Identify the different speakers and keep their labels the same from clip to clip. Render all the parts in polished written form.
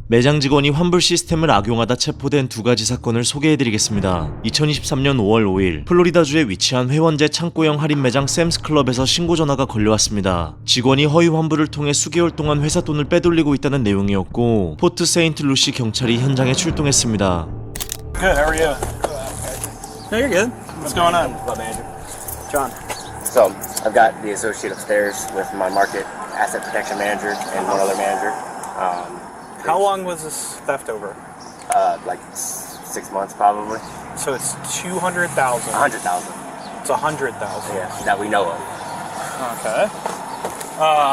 Speaker 1: 매장 직원이 환불 시스템을 악용하다 체포된 두 가지 사건을 소개해드리겠습니다. 2023년 5월 5일 플로리다주에 위치한 회원제 창고형 할인 매장 샘스클럽에서 신고 전화가 걸려왔습니다. 직원이 허위 환불을 통해 수개월 동안 회사 돈을 빼돌리고 있다는 내용이었고 포트 세인트 루시 경찰이 현장에 출동했습니다.
Speaker 2: Good, how are you? No, you're good. What's going on?
Speaker 3: What, manager?
Speaker 2: John.
Speaker 3: So, I've got the associate upstairs with my market asset protection manager and one other manager.
Speaker 2: How long was this theft over?
Speaker 3: Like 6 months probably.
Speaker 2: So it's 200,000.
Speaker 3: 100,000.
Speaker 2: It's 100,000.
Speaker 3: Yeah, that we know of.
Speaker 2: Okay.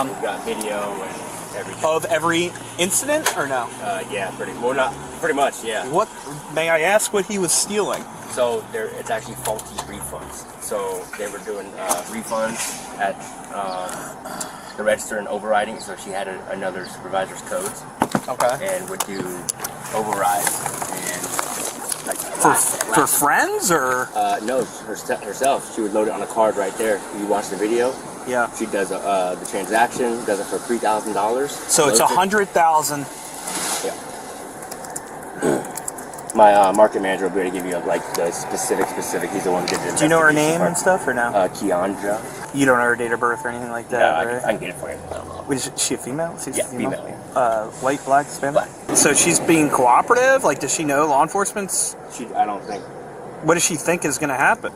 Speaker 3: We've got video and everything.
Speaker 2: Of every incident or no?
Speaker 3: Yeah, pretty much, yeah.
Speaker 2: What, may I ask what he was stealing?
Speaker 3: So it's actually faulty refunds. So they were doing refunds at the register and overriding. So she had another supervisor's codes.
Speaker 2: Okay.
Speaker 3: And would do overrides and like
Speaker 2: For friends or?
Speaker 3: No, herself. She would load it on a card right there. You watch the video.
Speaker 2: Yeah.
Speaker 3: She does the transaction. Does it for $3,000.
Speaker 2: So it's 100,000.
Speaker 3: Yeah. My market manager will be able to give you like the specific. He's the one who did the.
Speaker 2: Do you know her name and stuff or no?
Speaker 3: Keandra.
Speaker 2: You don't know her date of birth or anything like that,
Speaker 3: Yeah,
Speaker 2: right?
Speaker 3: I can get it for you.
Speaker 2: Is she a female?
Speaker 3: Yeah, female. Yeah.
Speaker 2: White, black, Hispanic?
Speaker 3: Black.
Speaker 2: So she's being cooperative? Like, does she know law enforcement's?
Speaker 3: I don't think.
Speaker 2: What does she think is going to happen?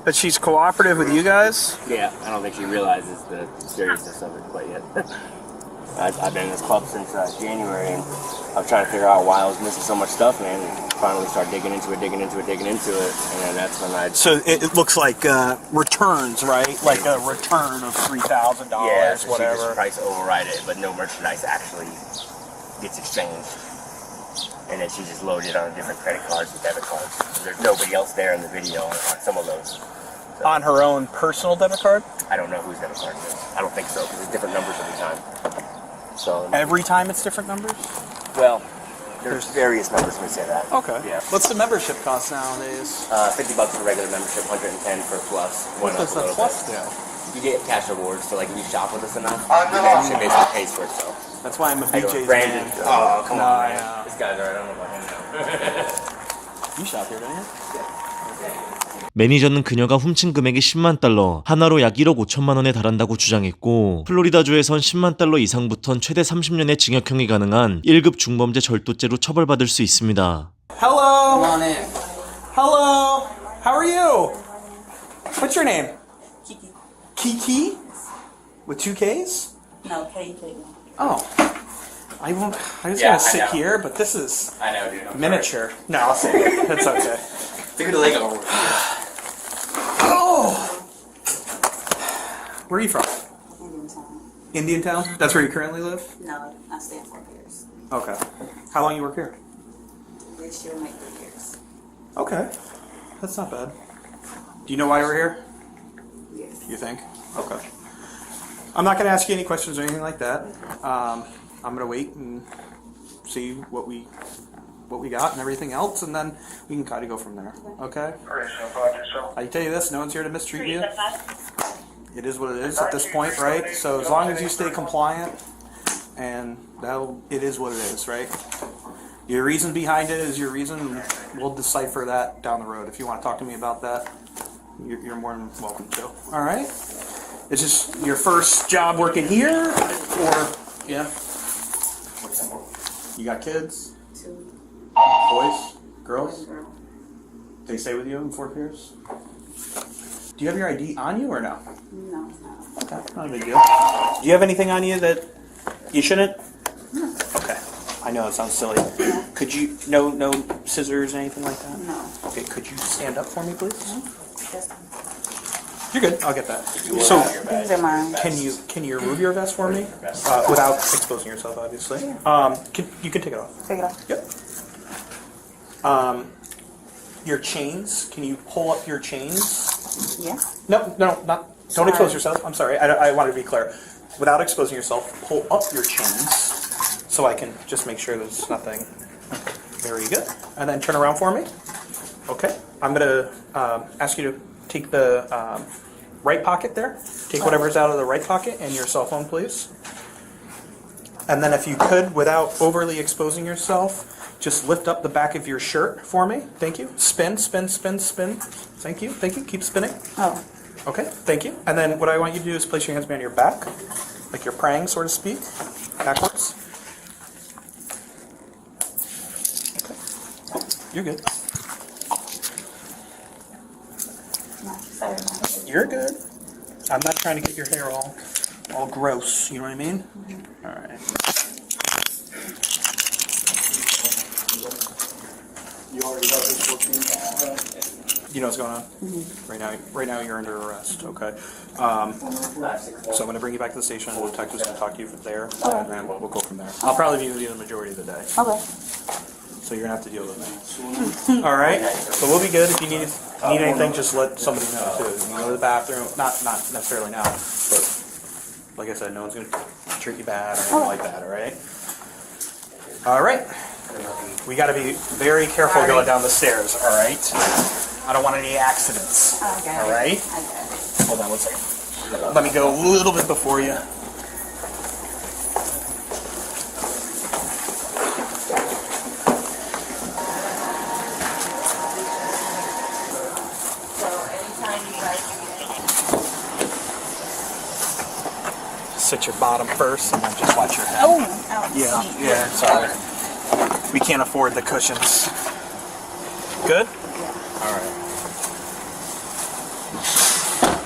Speaker 2: That she's cooperative with you guys?
Speaker 3: Yeah, I don't think she realizes the seriousness of it quite yet. I've been in this club since January, and I was trying to figure out why I was missing so much stuff, man. And finally started digging into it, and then that's when I.
Speaker 2: So it looks like returns, right? Like a return of $3,000,
Speaker 3: yeah, so
Speaker 2: whatever.
Speaker 3: She just price override it, but no merchandise actually gets exchanged. And then she just loaded on different credit cards and debit cards. So there's nobody else there in the video on some of those. So,
Speaker 2: On her own personal debit card?
Speaker 3: I don't know whose debit card it is. I don't think so, because it's different numbers every time. So
Speaker 2: Every time it's different numbers?
Speaker 3: well, there's various numbers when we say that.
Speaker 2: Okay.
Speaker 3: Yeah.
Speaker 2: What's the membership cost nowadays?
Speaker 3: $50 for regular membership, 110 for plus.
Speaker 2: What does the plus do?
Speaker 3: You get cash rewards, so like if you shop with us enough, your membership basically pays for itself.
Speaker 2: That's why I'm a
Speaker 3: I go,
Speaker 2: BJ's
Speaker 3: Brandon.
Speaker 2: man.
Speaker 3: Oh, come
Speaker 2: No,
Speaker 3: on,
Speaker 2: I
Speaker 3: man.
Speaker 2: know.
Speaker 3: This guy's alright. I don't know about him now.
Speaker 2: You shop here, don't you?
Speaker 1: 매니저는 그녀가 훔친 금액이 10만 달러, 하나로 약 1억 5천만 원에 달한다고 주장했고 플로리다주에선 10만 달러 이상부턴 최대 30년의 징역형이 가능한 1급 중범죄 절도죄로 처벌받을 수 있습니다.
Speaker 2: Hello.
Speaker 4: Come on in.
Speaker 2: Hello. How are you? What's your name?
Speaker 4: Kiki.
Speaker 2: Kiki? With 2 Ks?
Speaker 4: No, KK.
Speaker 2: Oh. I was
Speaker 3: Yeah,
Speaker 2: gonna
Speaker 3: I
Speaker 2: sit
Speaker 3: know.
Speaker 2: here, but this is
Speaker 3: I know, dude. I'm
Speaker 2: miniature. No, I'll sit here. That's okay.
Speaker 3: Look at the Lego.
Speaker 2: Oh! Where are you from?
Speaker 4: Indian town.
Speaker 2: Indian Town? That's where you currently live?
Speaker 4: No, I stay in 4 years.
Speaker 2: Okay. How long you work here?
Speaker 4: This year make 3 years.
Speaker 2: Okay. That's not bad. Do you know why we're here?
Speaker 4: Yes.
Speaker 2: You think? Okay. I'm not going to ask you any questions or anything like that. I'm going to wait and see what we got and everything else, and then we can kind of go from there. Okay? I tell you this, no one's here to mistreat you. It is what it is at this point, right? So as long as you stay compliant, and it is what it is, right? Your reason behind it is your reason, and we'll decipher that down the road. If you want to talk to me about that, you're more than welcome to. All right? Is this your first job working here, or yeah? You got kids?
Speaker 4: 2
Speaker 2: Boys? Girls?
Speaker 4: girl.
Speaker 2: They stay with you in Fort Pierce? Do you have your ID on you or no?
Speaker 4: No, no.
Speaker 2: Okay, not a big deal. Do you have anything on you that you shouldn't?
Speaker 4: No.
Speaker 2: Okay. I know it sounds silly. Could you, no scissors or anything like that?
Speaker 4: No.
Speaker 2: Okay, could you stand up for me, please?
Speaker 4: That's,
Speaker 2: You're good, I'll get that.
Speaker 4: these
Speaker 2: So,
Speaker 4: are mine.
Speaker 2: can you remove your vest for me? Without exposing yourself, obviously. You can take it off.
Speaker 4: Take it off.
Speaker 2: Yep. Your chains, can you pull up your chains?
Speaker 4: Yeah.
Speaker 2: No, not. Don't
Speaker 4: Sorry.
Speaker 2: expose yourself. I'm sorry. I want to be clear. Without exposing yourself, pull up your chains so I can just make sure there's nothing. Very good. And then turn around for me. Okay. I'm gonna ask you to take the right pocket there. Take whatever's out of the right pocket and your cell phone, please. And then if you could, without overly exposing yourself, just lift up the back of your shirt for me. Thank you. Spin, spin, spin, spin. Thank you. Thank you. Keep spinning.
Speaker 4: Oh.
Speaker 2: Okay, thank you. And then what I want you to do is place your hands behind your back, like you're praying, so to speak, backwards. Okay. You're good.
Speaker 4: No, sorry.
Speaker 2: You're good. I'm not trying to get your hair all gross, you know what I mean? All right.
Speaker 3: You already got this 14.
Speaker 2: You know what's going on? Right now you're under arrest, okay? So I'm going to bring you back to the station. The detective's going to talk to you from there, and then we'll go from there. I'll probably be with you the majority of the day,
Speaker 4: Okay.
Speaker 2: so you're going to have to deal with me. All right? So we'll be good. If you need anything, just let somebody know, too. You can go to the bathroom. Not necessarily now, but like I said, no one's going to treat you bad or anything like that, all right? All right. We got to be very careful going down the stairs, all right? I don't want any accidents.
Speaker 4: Okay.
Speaker 2: All right?
Speaker 4: I got it.
Speaker 2: Hold on one second. Let me go a little bit before you.
Speaker 4: So anytime you guys
Speaker 2: Sit your bottom first and then just watch your head.
Speaker 4: ouch.
Speaker 2: Yeah, sorry. We can't afford the cushions. Good? All right.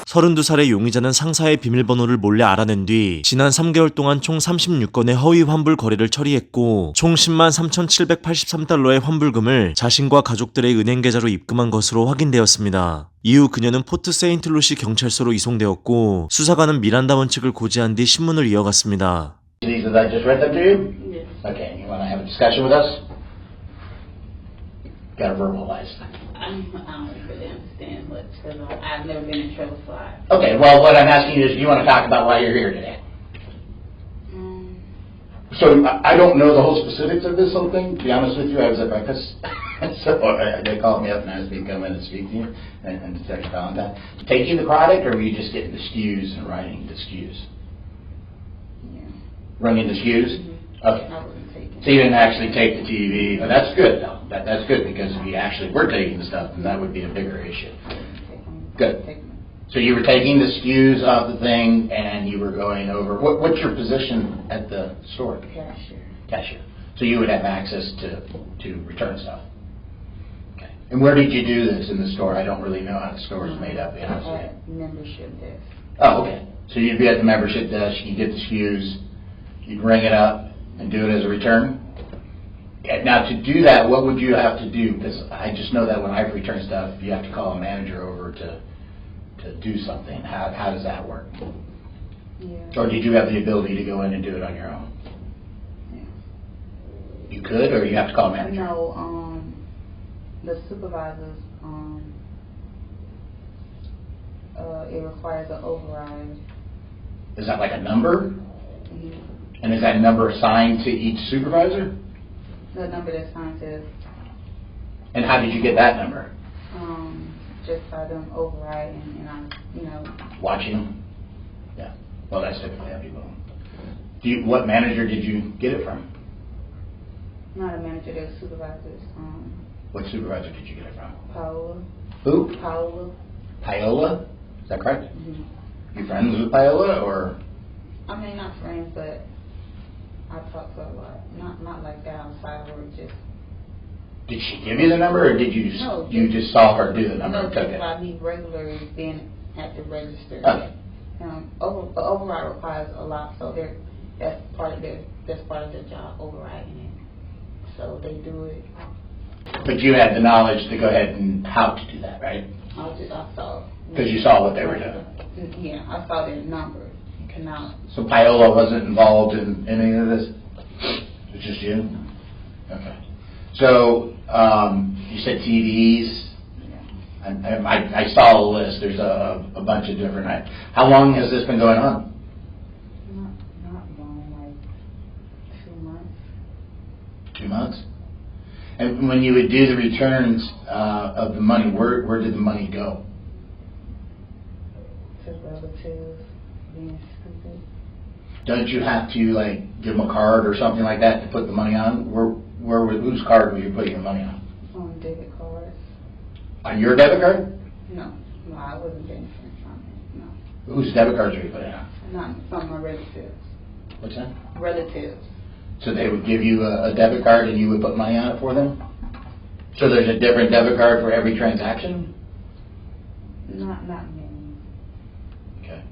Speaker 1: 32살의 용의자는 상사의 비밀번호를 몰래 알아낸 뒤 지난 3개월 동안 총 36건의 허위 환불 거래를 처리했고 총 10만 3,783달러의 환불금을 자신과 가족들의 은행 계좌로 입금한 것으로 확인되었습니다. 이후 그녀는 포트 세인트루시 경찰서로 이송되었고 수사관은 미란다 원칙을 고지한 뒤 신문을 이어갔습니다.
Speaker 5: These as I just read them to you?
Speaker 4: Yes.
Speaker 5: Okay, you want to have a discussion with us? Got to verbalize.
Speaker 4: I don't really understand much because I've never been in trouble, so I.
Speaker 5: Okay, well, what I'm asking you is, do you want to talk about why you're here today? So I don't know the whole specifics of this whole thing. To be honest with you, I was at breakfast, so they called me up and asked me to come in and speak to you and Detective Valentine. Taking the product, or were you just getting the SKUs and writing the SKUs?
Speaker 4: Yeah.
Speaker 5: Running the SKUs? Okay.
Speaker 4: I wasn't taking.
Speaker 5: So you didn't actually take the TV. Oh, that's good, though. That's good, because if you actually were taking the stuff, then that would be a bigger issue. Good. So you were taking the SKUs off the thing, and you were going over. What's your position at the store?
Speaker 4: Cashier.
Speaker 5: Cashier. So you would have access to return stuff. Okay. And where did you do this in the store? I don't really know how the store is made up. To be honest with you.
Speaker 4: Membership desk.
Speaker 5: Oh, okay. So you'd be at the membership desk. You get the SKUs. You'd ring it up and do it as a return. Now, to do that, what would you have to do? Because I just know that when I return stuff, you have to call a manager over to do something. How does that work?
Speaker 4: Yeah.
Speaker 5: Or did you have the ability to go in and do it on your own?
Speaker 4: Yeah.
Speaker 5: You could, or you have to call a manager?
Speaker 4: No, the supervisors, it requires an override.
Speaker 5: Is that like a number?
Speaker 4: Mhm.
Speaker 5: And is that number assigned to each supervisor?
Speaker 4: The number that's signed to,
Speaker 5: And how did you get that number?
Speaker 4: just by them overriding, and I,
Speaker 5: Watching them? Yeah. Well, that's typically how people. What manager did you get it from?
Speaker 4: not a manager, they're supervisors,
Speaker 5: What supervisor did you get it from?
Speaker 4: Paola.
Speaker 5: Who?
Speaker 4: Paola.
Speaker 5: Paola? Is that correct?
Speaker 4: Mhm.
Speaker 5: You friends with Paola, or?
Speaker 4: I mean, not friends, but I talk to her a lot. Not like that outside work, just.
Speaker 5: Did she give you the number, or did you
Speaker 4: No,
Speaker 5: you just saw her do the number and took
Speaker 4: just
Speaker 5: it?
Speaker 4: by me regularly being at the register.
Speaker 5: Okay.
Speaker 4: The override requires a lot, so that's part of their job, overriding it. So they do it.
Speaker 5: But you had the knowledge to go ahead and how to do that, right?
Speaker 4: I saw.
Speaker 5: Because you saw what they were doing.
Speaker 4: Yeah, I saw their numbers. Now,
Speaker 5: So Paola wasn't involved in any of this? It's just you? Okay. So, you said TVs. I saw a list. There's a bunch of different. How long has this been going on?
Speaker 4: not long, like 2 months.
Speaker 5: 2 months? And when you would do the returns of the money, where did the money go?
Speaker 4: To relatives being stupid.
Speaker 5: don't you have to like give them a card or something like that to put the money on? Whose card were you putting your money on?
Speaker 4: On debit cards.
Speaker 5: On your debit card?
Speaker 4: No, I wasn't benefiting from it. No,
Speaker 5: Whose debit cards are you putting on?
Speaker 4: not from my relatives.
Speaker 5: What's that?
Speaker 4: Relatives.
Speaker 5: So they would give you a debit card and you would put money on it for them? So there's a different debit card for every transaction?
Speaker 4: Not many.
Speaker 5: Okay.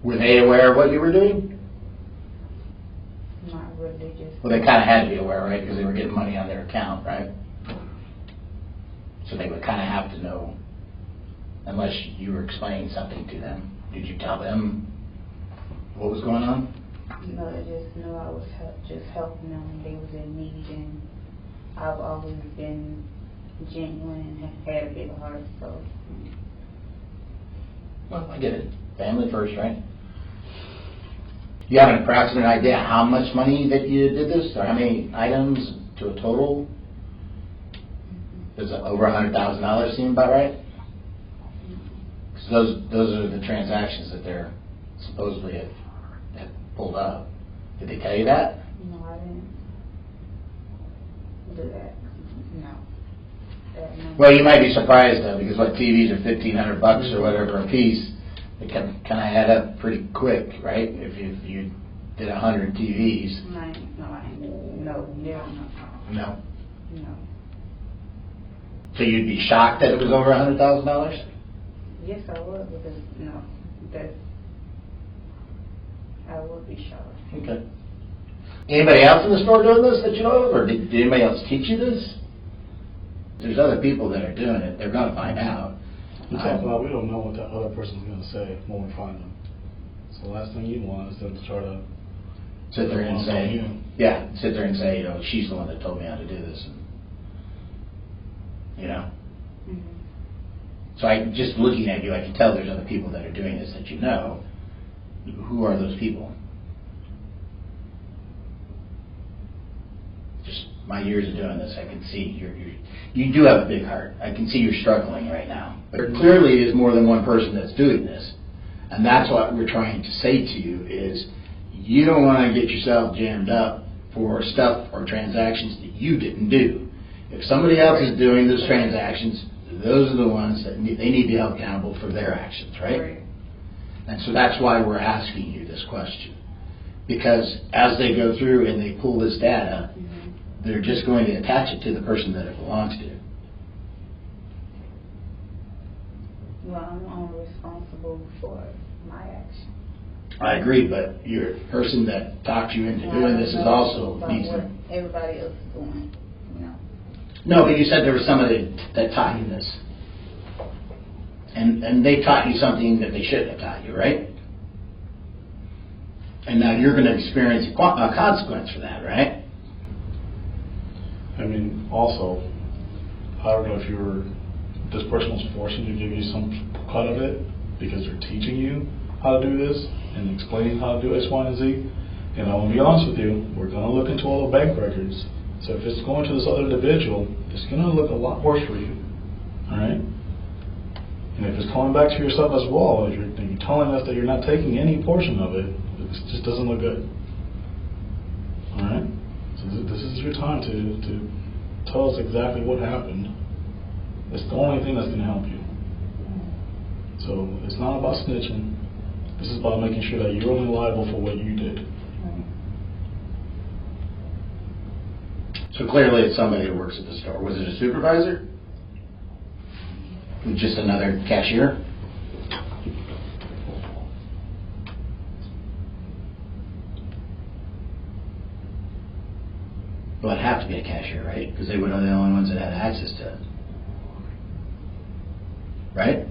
Speaker 5: Were they aware of what you were doing?
Speaker 4: Not religious.
Speaker 5: Well, they kind of had to be aware, right? Because they were getting money on their account, right? So they would kind of have to know, unless you were explaining something to them. Did you tell them what was going on?
Speaker 4: No, they just knew I was just helping them when they was in need, and I've always been genuine and had a big heart, so.
Speaker 5: Well, I get it. Family first, right? You have an approximate idea how much money that you did this, or how many items to a total? Does over $100,000 seem about right? Because those are the transactions that they're supposedly have pulled up. Did they tell you that?
Speaker 4: No, I didn't do that. No. No.
Speaker 5: Well, you might be surprised though, because what TVs are $1,500 or whatever a piece, it can kind of add up pretty quick, right? If you did 100 TVs.
Speaker 4: No,
Speaker 5: No.
Speaker 4: no.
Speaker 5: So you'd be shocked that it was over $100,000?
Speaker 4: Yes, I would, because I would be shocked.
Speaker 5: Okay. Anybody else in the store doing this that you know of, or did anybody else teach you this? There's other people that are doing it. They're going to find out.
Speaker 6: We talk about we don't know what the other person's going to say when we find them. So the last thing you want is them to try to
Speaker 5: sit there and say,
Speaker 6: you.
Speaker 5: yeah, sit there and say, she's the one that told me how to do this. And,
Speaker 4: Mm-hmm.
Speaker 5: So just looking at you, I can tell there's other people that are doing this that you know. Who are those people? Just my years of doing this, I can see you do have a big heart. I can see you're struggling right now. But there clearly is more than one person that's doing this. And that's what we're trying to say to you is you don't want to get yourself jammed up for stuff or transactions that you didn't do. If somebody else is doing those transactions, those are the ones that they need to be held accountable for their actions, right? And so that's why we're asking you this question. Because as they go through and they pull this data, they're just going to attach it to the person that it belongs to.
Speaker 4: Well, I'm only responsible for my action.
Speaker 5: I agree, but your person that talked you into doing this is also needs
Speaker 4: what
Speaker 5: to.
Speaker 4: everybody else is doing,
Speaker 5: No, but you said there was somebody that taught you this. And they taught you something that they shouldn't have taught you, right? And now you're going to experience a consequence for that, right?
Speaker 6: I mean, also, I don't know if this person was forcing you to give you some cut of it because they're teaching you how to do this and explaining how to do X, Y, and Z. And I'm going to be honest with you, we're going to look into all the bank records. So if it's going to this other individual, it's going to look a lot worse for you. All right? And if it's coming back to yourself as well, if you're telling us that you're not taking any portion of it, it just doesn't look good. All right? So this is your time to tell us exactly what happened. It's the only thing that's going to help you. So it's not about snitching. This is about making sure that you're only liable for what you did.
Speaker 5: So clearly it's somebody who works at the store. Was it a supervisor? Just another cashier? Well, it'd have to be a cashier, right? Because they would have the only ones that had access to it. Right?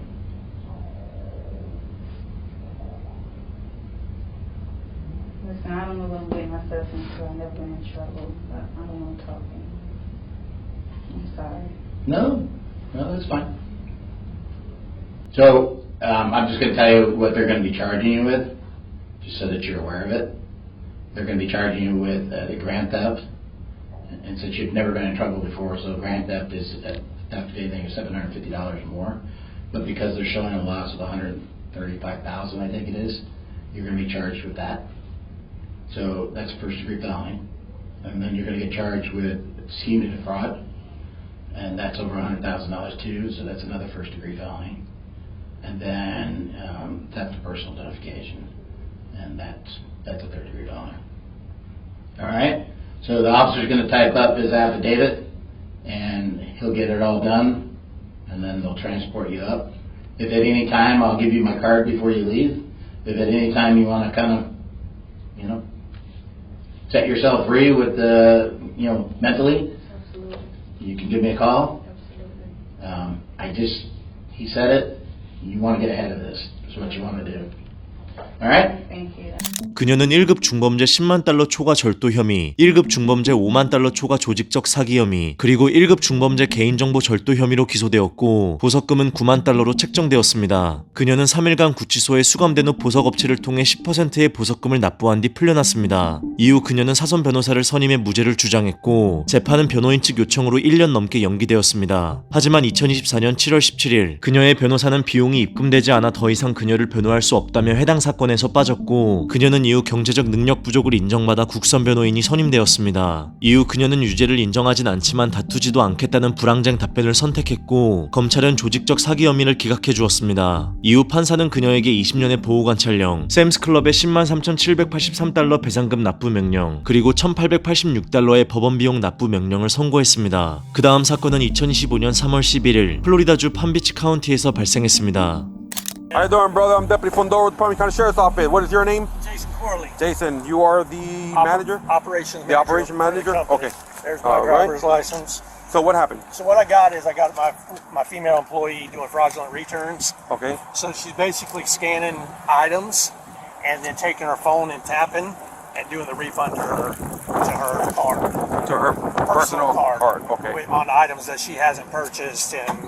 Speaker 4: Listen, I don't know what I'm getting myself into. I've never been in trouble, but I don't want to talk anymore. I'm sorry.
Speaker 5: No, that's fine. So, I'm just going to tell you what they're going to be charging you with, just so that you're aware of it. They're going to be charging you with the grand theft. And since you've never been in trouble before, so grand theft is theft of anything of $750 or more. But because they're showing a loss of $135,000, I think it is, you're going to be charged with that. So that's a first degree felony. And then you're going to get charged with scheme to defraud, and that's over $100,000 too, so that's another first degree felony. And then theft of personal identification, and that's a third degree felony. All right, so the officer's going to type up his affidavit, and he'll get it all done, and then they'll transport you up. If at any time, I'll give you my card before you leave. If at any time you want to kind of, you know, set yourself free with, you know, mentally,
Speaker 4: Absolutely.
Speaker 5: you can give me a call.
Speaker 4: Absolutely.
Speaker 5: He said it, you want to get ahead of this, is what you want to do. All right?
Speaker 4: Thank you.
Speaker 1: 그녀는 1급 중범죄 10만 달러 초과 절도 혐의, 1급 중범죄 5만 달러 초과 조직적 사기 혐의, 그리고 1급 중범죄 개인정보 절도 혐의로 기소되었고 보석금은 9만 달러로 책정되었습니다. 그녀는 3일간 구치소에 수감된 후 보석업체를 통해 10%의 보석금을 납부한 뒤 풀려났습니다. 이후 그녀는 사선 변호사를 선임해 무죄를 주장했고 재판은 변호인 측 요청으로 1년 넘게 연기되었습니다. 하지만 2024년 7월 17일 그녀의 변호사는 비용이 입금되지 않아 더 이상 그녀를 변호할 수 없다며 해당 사건에서 빠졌고 그녀는 이후 경제적 능력 부족을 인정받아 국선 변호인이 선임되었습니다. 이후 그녀는 유죄를 인정하진 않지만 다투지도 않겠다는 불황쟁 답변을 선택했고 검찰은 조직적 사기 혐의를 기각해 주었습니다. 이후 판사는 그녀에게 20년의 보호관찰령, 샘스클럽의 103,783달러 배상금 납부 명령, 그리고 1,886달러의 법원 비용 납부 명령을 선고했습니다. 그 다음 사건은 2025년 3월 11일 플로리다주 팜비치 카운티에서 발생했습니다.
Speaker 7: How you doing, brother? I'm Deputy Fundor with the Palm Beach County Sheriff's Office. What is your name?
Speaker 8: Jason Corley.
Speaker 7: Jason, you are the manager?
Speaker 8: Operations
Speaker 7: The
Speaker 8: manager.
Speaker 7: operation
Speaker 8: for the
Speaker 7: manager?
Speaker 8: company.
Speaker 7: Okay.
Speaker 8: There's my
Speaker 7: All right.
Speaker 8: driver's license.
Speaker 7: So what happened?
Speaker 8: So what I got is I got my female employee doing fraudulent returns.
Speaker 7: Okay.
Speaker 8: So she's basically scanning items and then taking her phone and tapping and doing the refund to her card.
Speaker 7: To her personal card. Okay.
Speaker 8: On items that she hasn't purchased and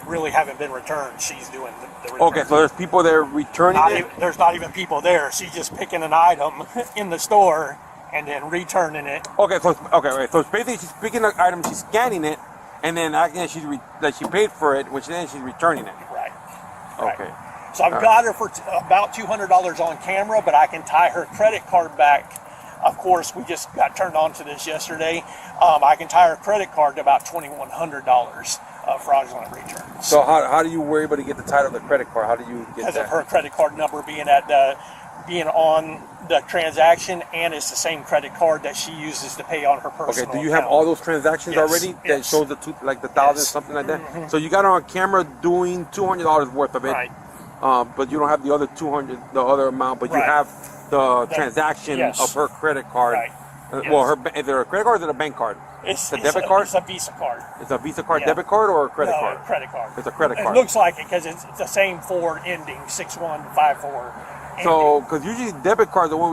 Speaker 8: really haven't been returned. She's doing the return.
Speaker 7: Okay, so there's people there returning it?
Speaker 8: There's not even people there. She's just picking an item in the store and then returning it.
Speaker 7: Okay, so it's basically she's picking the item, she's scanning it, and then acting like she paid for it, which then she's returning it.
Speaker 8: Right.
Speaker 7: Okay.
Speaker 8: So I've got her for about $200 on camera, but I can tie her credit card back. Of course, we just got turned on to this yesterday. I can tie her credit card to about $2,100 of fraudulent returns.
Speaker 7: So how do you were able to get the title of the credit card? How do you get
Speaker 8: Because
Speaker 7: that?
Speaker 8: of her credit card number being on the transaction, and it's the same credit card that she uses to pay on her personal
Speaker 7: Okay, do you have
Speaker 8: account.
Speaker 7: all those transactions
Speaker 8: Yes,
Speaker 7: already that
Speaker 8: yes.
Speaker 7: shows the $1,000,
Speaker 8: Yes.
Speaker 7: something like that? So you got her on camera doing $200 worth of it,
Speaker 8: Right.
Speaker 7: but you don't have the other 200, the other amount, but you
Speaker 8: Right.
Speaker 7: have the transaction
Speaker 8: yes.
Speaker 7: of her credit card.
Speaker 8: Right.
Speaker 7: Well,
Speaker 8: Yes.
Speaker 7: is it a credit card or is it a bank card?
Speaker 8: It's
Speaker 7: a debit card?
Speaker 8: It's a Visa card.
Speaker 7: It's a Visa card,
Speaker 8: Yeah.
Speaker 7: debit card, or a credit
Speaker 8: No,
Speaker 7: card?
Speaker 8: a credit card.
Speaker 7: It's a credit
Speaker 8: It
Speaker 7: card.
Speaker 8: looks like it because it's the same 4 ending, 6154.
Speaker 7: So, because usually debit cards are when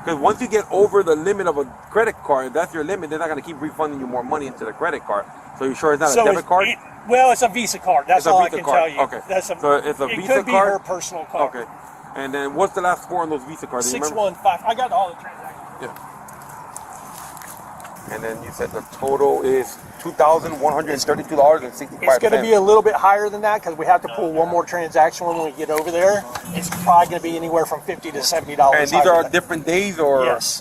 Speaker 7: because once you get over the limit of a credit card, that's your limit. They're not going to keep refunding you more money into the credit card. So you sure it's not a debit card?
Speaker 8: Well, it's a Visa card. That's
Speaker 7: It's a
Speaker 8: all
Speaker 7: Visa
Speaker 8: I can
Speaker 7: card.
Speaker 8: tell you.
Speaker 7: Okay. So it's a
Speaker 8: it
Speaker 7: Visa
Speaker 8: could be
Speaker 7: card?
Speaker 8: her personal card.
Speaker 7: Okay. And then what's the last 4 on those Visa cards? Do you remember?
Speaker 8: 615. I got all the transactions.
Speaker 7: Yeah. And then you said the total is $2,132.65.
Speaker 8: It's going to be a little bit higher than that because we have to pull one more transaction when we get over there. It's probably going to be anywhere from $50 to $70.
Speaker 7: And these are different days, or
Speaker 8: Yes.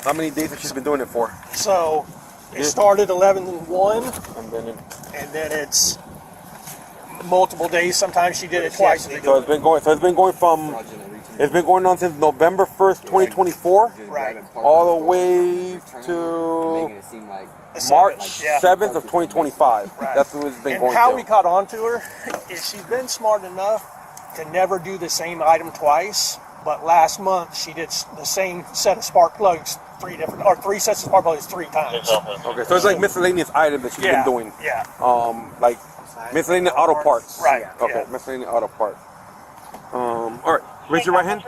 Speaker 7: how many days has she been doing it for?
Speaker 8: So it started 11/1,
Speaker 7: And then
Speaker 8: and then it's multiple days. Sometimes she did it twice.
Speaker 7: so it's been going. So it's been going from. It's been going on since November 1st, 2024,
Speaker 8: Right.
Speaker 7: all the way to March
Speaker 8: Yeah.
Speaker 7: 7th of 2025.
Speaker 8: Right.
Speaker 7: That's what it's been
Speaker 8: And
Speaker 7: going
Speaker 8: how
Speaker 7: to.
Speaker 8: we caught on to her is she's been smart enough to never do the same item twice. But last month she did the same set of spark plugs 3 sets of spark plugs 3 times.
Speaker 7: Okay, so it's like miscellaneous items that she's
Speaker 8: Yeah.
Speaker 7: been doing.
Speaker 8: Yeah.
Speaker 7: Like miscellaneous auto parts.
Speaker 8: Right,
Speaker 7: Okay,
Speaker 8: yeah.
Speaker 7: miscellaneous auto parts. All right. Raise your right hand.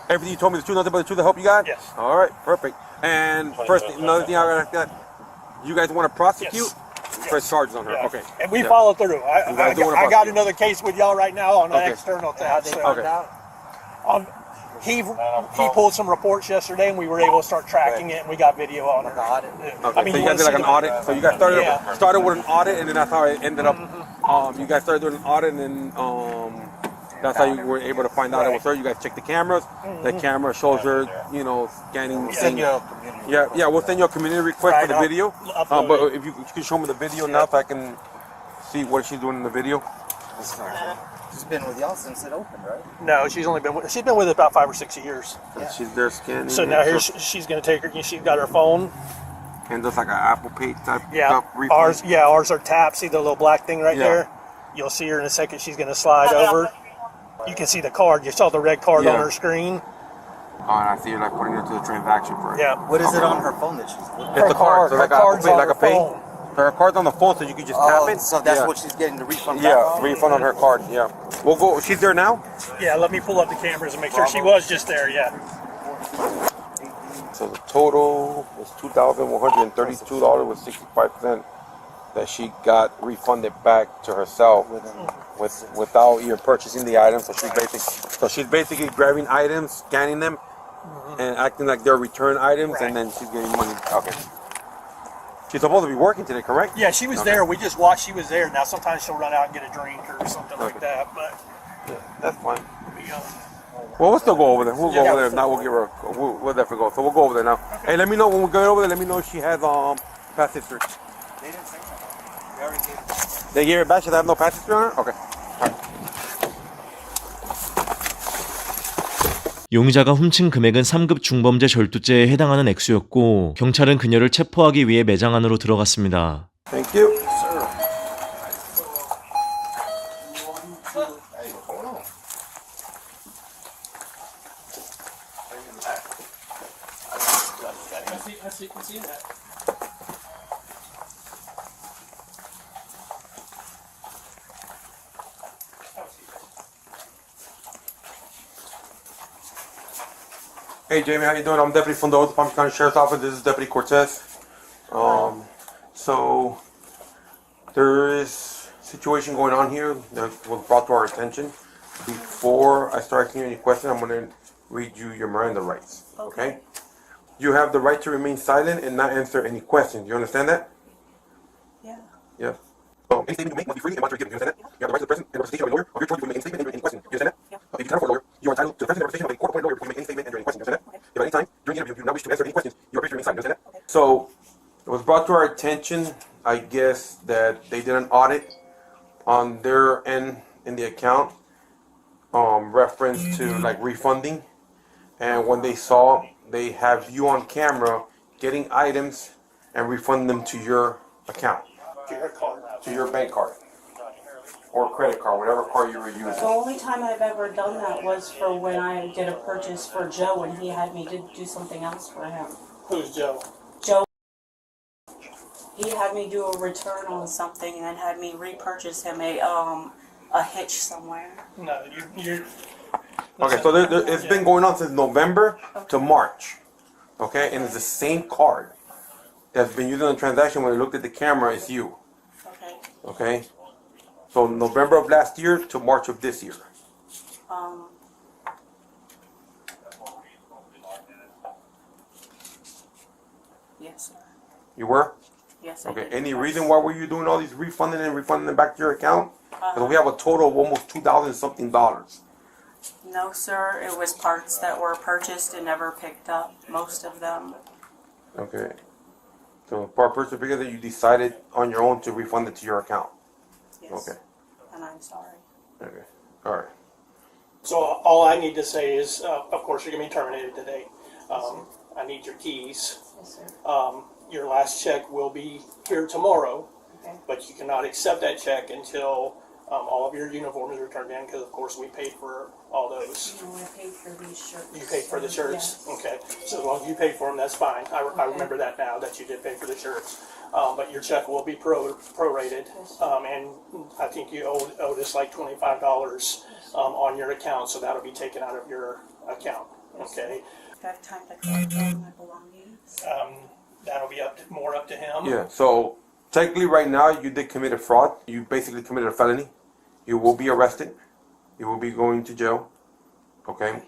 Speaker 7: Everything you told me is the truth, nothing but the truth to help you God?
Speaker 8: Yes.
Speaker 7: All right, perfect. And first, another thing I gotta ask that, you guys want to prosecute?
Speaker 8: Yes.
Speaker 7: Press charges on her.
Speaker 8: Yeah.
Speaker 7: Okay.
Speaker 8: And we
Speaker 7: Yeah.
Speaker 8: followed through.
Speaker 7: You guys doing a
Speaker 8: I got
Speaker 7: prosecute?
Speaker 8: another case with y'all right now on an
Speaker 7: Okay.
Speaker 8: external thing.
Speaker 7: Okay.
Speaker 8: He pulled some reports yesterday, and we were able to start tracking it, and we got video on it.
Speaker 7: Okay, so you guys did like an audit. So you guys started with an audit, and then that's how it ended up. You guys started doing an audit, and then That's how you were able to find out it was her. You guys check the cameras. The camera shows her, you know, scanning.
Speaker 8: Send you a community
Speaker 7: Yeah, we'll send you a community request
Speaker 8: Right,
Speaker 7: for the
Speaker 8: I'll
Speaker 7: video.
Speaker 8: upload
Speaker 7: But
Speaker 8: it.
Speaker 7: if you can show me the video now, so I can see what she's doing in the video.
Speaker 9: She's been with y'all since it opened, right?
Speaker 8: No, she's been with it about 5 or 6 years.
Speaker 7: She's there scanning.
Speaker 8: So now she's going to take her. She's got her phone.
Speaker 7: And just like an Apple Pay type.
Speaker 8: Yeah,
Speaker 7: refund.
Speaker 8: ours are tapped. See the little black thing right
Speaker 7: Yeah.
Speaker 8: there? You'll see her in a second. She's going to slide over. You can see the card. You saw the red card on
Speaker 7: Yeah.
Speaker 8: her screen.
Speaker 7: Oh, and I see you're like putting it to the transaction for it.
Speaker 8: Yeah.
Speaker 9: What is it on her phone that she's looking
Speaker 7: It's a card. So
Speaker 8: Her
Speaker 7: like Apple
Speaker 8: card's
Speaker 7: Pay,
Speaker 8: on
Speaker 7: like
Speaker 8: her
Speaker 7: a pay.
Speaker 8: phone.
Speaker 7: Her card's on the phone, so you can just tap it.
Speaker 9: So that's
Speaker 7: Yeah.
Speaker 9: what she's getting the refund back
Speaker 7: Yeah,
Speaker 9: on?
Speaker 7: refund on her card. Yeah. We'll go. She's there now.
Speaker 8: Yeah, let me pull up the cameras and make sure she was just there. Yeah.
Speaker 7: So the total was $2,132 with 65% that she got refunded back to herself without even purchasing the items. So she's basically grabbing items, scanning them, and acting like they're return items, and then she's getting money. Okay. She's supposed to be working today, correct?
Speaker 8: Yeah, she was
Speaker 7: Okay.
Speaker 8: there. We just watched. She was there. Now sometimes she'll run out and get a drink or something like
Speaker 7: Okay.
Speaker 8: that. But
Speaker 7: Yeah, that's fine.
Speaker 8: we,
Speaker 7: Well, we'll still go over there. We'll go
Speaker 8: Yeah.
Speaker 7: over there. If not, we'll give her. We'll definitely go. So we'll go over there now. Hey, let me know when we go over there. Let me know if she has past history.
Speaker 9: They didn't say something. We already gave it.
Speaker 7: They gave it back. She have no past history on her. Okay. All right.
Speaker 1: 용의자가 훔친 금액은 3급 중범죄 절도죄에 해당하는 액수였고 경찰은 그녀를 체포하기 위해 매장 안으로 들어갔습니다.
Speaker 7: Thank you. Hey Jamie, how you doing? I'm Deputy from the Old Palm County Sheriff's Office. This is Deputy Cortez. So there is a situation going on here that was brought to our attention. Before I start asking you any questions, I'm going to read you your Miranda rights. Okay? You have the right to remain silent and not answer any questions. You understand that?
Speaker 4: Yeah.
Speaker 7: Yes. So any statement you make must be free and voluntarily given. You understand that? You have the right to the present and representation of a lawyer of your choice to make any statement and any question. You understand that?
Speaker 4: Yeah.
Speaker 7: If you cannot afford a lawyer, you are entitled to the present and representation of a court-appointed lawyer to make any statement and any question. You understand that? If at any time during the interview you do not wish to answer any questions, you are free to remain silent. You understand that?
Speaker 4: Okay.
Speaker 7: So it was brought to our attention, I guess, that they did an audit on their end in the account, reference to like refunding, and when they saw they have you on camera getting items and refunding them to your account,
Speaker 8: to her card.
Speaker 7: to your bank card or credit card, whatever card you were
Speaker 10: The
Speaker 7: using.
Speaker 10: only time I've ever done that was for when I did a purchase for Joe and he had me to do something else for him.
Speaker 8: Who's Joe?
Speaker 10: Joe, he had me do a return on something and then had me repurchase him a hitch somewhere.
Speaker 8: No, you're.
Speaker 7: Okay, so it's been going on since November to March. Okay, and it's the same card that's been used in the transaction. When they looked at the camera, it's you.
Speaker 10: Okay.
Speaker 7: Okay, so November of last year to March of this year.
Speaker 10: Yes, sir.
Speaker 7: You were?
Speaker 10: Yes, I
Speaker 7: Okay.
Speaker 10: did.
Speaker 7: Any reason why were you doing all these refunding and refunding them back to your account? Because we have a total of almost $2,000 something.
Speaker 10: No, sir. It was parts that were purchased and never picked up. Most of them.
Speaker 7: Okay. So for a person figure that you decided on your own to refund it to your account.
Speaker 10: Yes.
Speaker 7: Okay.
Speaker 10: And I'm sorry.
Speaker 7: Okay. All right.
Speaker 8: So all I need to say is, of course, you're gonna be terminated today. I need your keys.
Speaker 10: Yes, sir.
Speaker 8: Your last check will be here tomorrow,
Speaker 10: Okay.
Speaker 8: but you cannot accept that check until all of your uniforms are returned in, because of course we paid for all those.
Speaker 10: No, I paid for these shirts.
Speaker 8: You paid for the shirts?
Speaker 10: Yes.
Speaker 8: Okay, so as long as you paid for them, that's fine. I
Speaker 10: Okay.
Speaker 8: remember that now, that you did pay for the shirts. But your check will be prorated,
Speaker 10: Yes.
Speaker 8: and I think you owed us like $25 on your account, so that'll be taken out of your account, okay?
Speaker 10: Do I have time to collect all my belongings?
Speaker 8: That'll be more up to him.
Speaker 7: Yeah. So technically, right now, you did commit a fraud. You basically committed a felony. You will be arrested. You will be going to jail. Okay.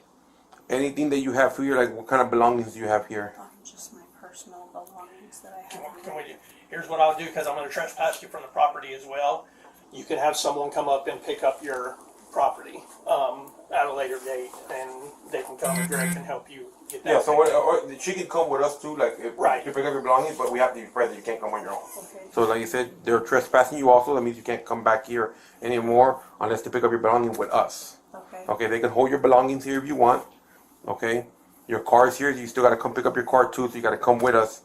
Speaker 7: Anything that you have here, like what kind of belongings do you have here?
Speaker 10: Just my personal belongings that I
Speaker 8: Can
Speaker 10: have.
Speaker 8: we do? Here's what I'll do, because I'm going to trespass you from the property as well. You can have someone come up and pick up your property, at a later date, and they can come and Greg can help you get that.
Speaker 7: Yeah, so or she can come with us too, like if
Speaker 8: Right.
Speaker 7: you pick up your belongings, but we have to be present. You can't come on your own.
Speaker 10: Okay.
Speaker 7: So like you said, they're trespassing you also. That means you can't come back here anymore unless they pick up your belongings with us.
Speaker 10: Okay.
Speaker 7: Okay, they can hold your belongings here if you want. Okay, your car is here. You still gotta come pick up your car too. So you gotta come with us.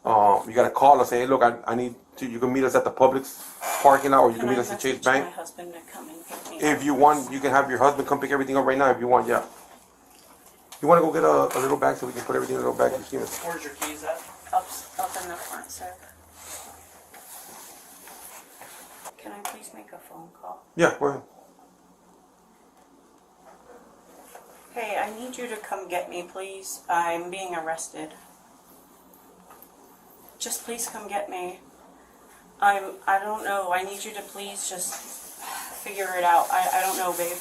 Speaker 7: You gotta call us. Say, hey, look, I need to. You can meet us at the Publix parking lot, or you can meet us at Chase Bank.
Speaker 10: My husband to come and pick me
Speaker 7: If
Speaker 10: up.
Speaker 7: you want, you can have your husband come pick everything up right now. If you want, yeah. You want to go get a little bag so we can put everything in a little bag? Christina?
Speaker 8: Where's your keys at?
Speaker 10: Up in the front, sir. Can I please make a phone call?
Speaker 7: Yeah, go ahead.
Speaker 10: Hey, I need you to come get me, please. I'm being arrested. Just please come get me. I don't know. I need you to please just figure it out. I don't know, babe.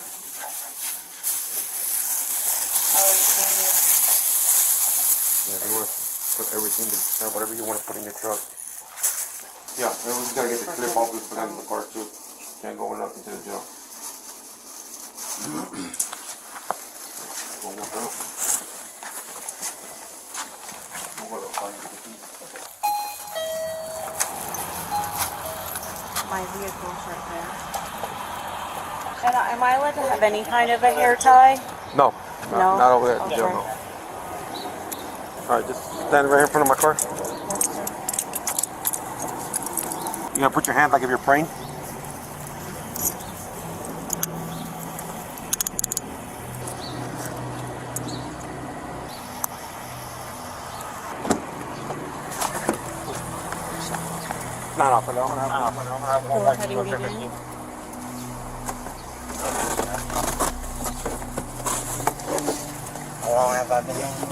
Speaker 7: Yeah, you want to put everything, whatever you want to put in your truck. Yeah, everyone's got to get the clip off this behind the car too. Can't go with nothing to the jail. One more time.
Speaker 10: My vehicle's right there. And am I allowed to have any kind of a hair tie?
Speaker 7: No,
Speaker 10: No?
Speaker 7: not over there at the jail,
Speaker 10: Okay.
Speaker 7: no. Alright, just stand right here in front of my car. You gotta put your hands like if you're praying. No, pero vamos a
Speaker 10: Heading begin.
Speaker 9: How long have I been in?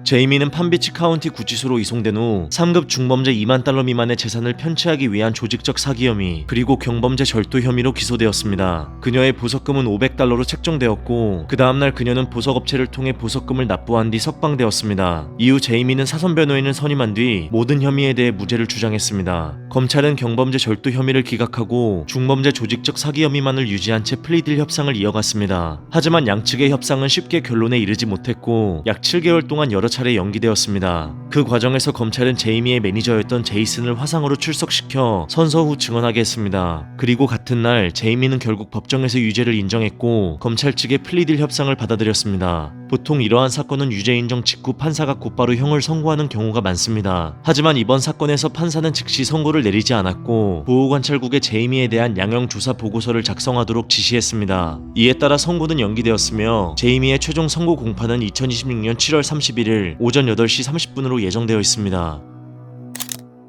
Speaker 1: 제이미는 판비치 카운티 구치소로 이송된 후 3급 중범죄 2만 달러 미만의 재산을 편취하기 위한 조직적 사기 혐의 그리고 경범죄 절도 혐의로 기소되었습니다. 그녀의 보석금은 500달러로 책정되었고 그 다음날 그녀는 보석업체를 통해 보석금을 납부한 뒤 석방되었습니다. 이후 제이미는 사선 변호인을 선임한 뒤 모든 혐의에 대해 무죄를 주장했습니다. 검찰은 경범죄 절도 혐의를 기각하고 중범죄 조직적 사기 혐의만을 유지한 채 플리딜 협상을 이어갔습니다. 하지만 양측의 협상은 쉽게 결론에 이르지 못했고 약 7개월 동안 여러 차례 연기되었습니다. 그 과정에서 검찰은 제이미의 매니저였던 제이슨을 화상으로 출석시켜 선서 후 증언하게 했습니다. 그리고 같은 날 제이미는 결국 법정에서 유죄를 인정했고 검찰 측의 플리딜 협상을 받아들였습니다. 보통 이러한 사건은 유죄 인정 직후 판사가 곧바로 형을 선고하는 경우가 많습니다. 하지만 이번 사건에서 판사는 즉시 선고를 내리지 않았고 보호관찰국에 제이미에 대한 양형 조사 보고서를 작성하도록 지시했습니다. 이에 따라 선고는 연기되었으며 제이미의 최종 선고 공판은 2026년 7월 31일 오전 8시 30분으로 예정되어 있습니다.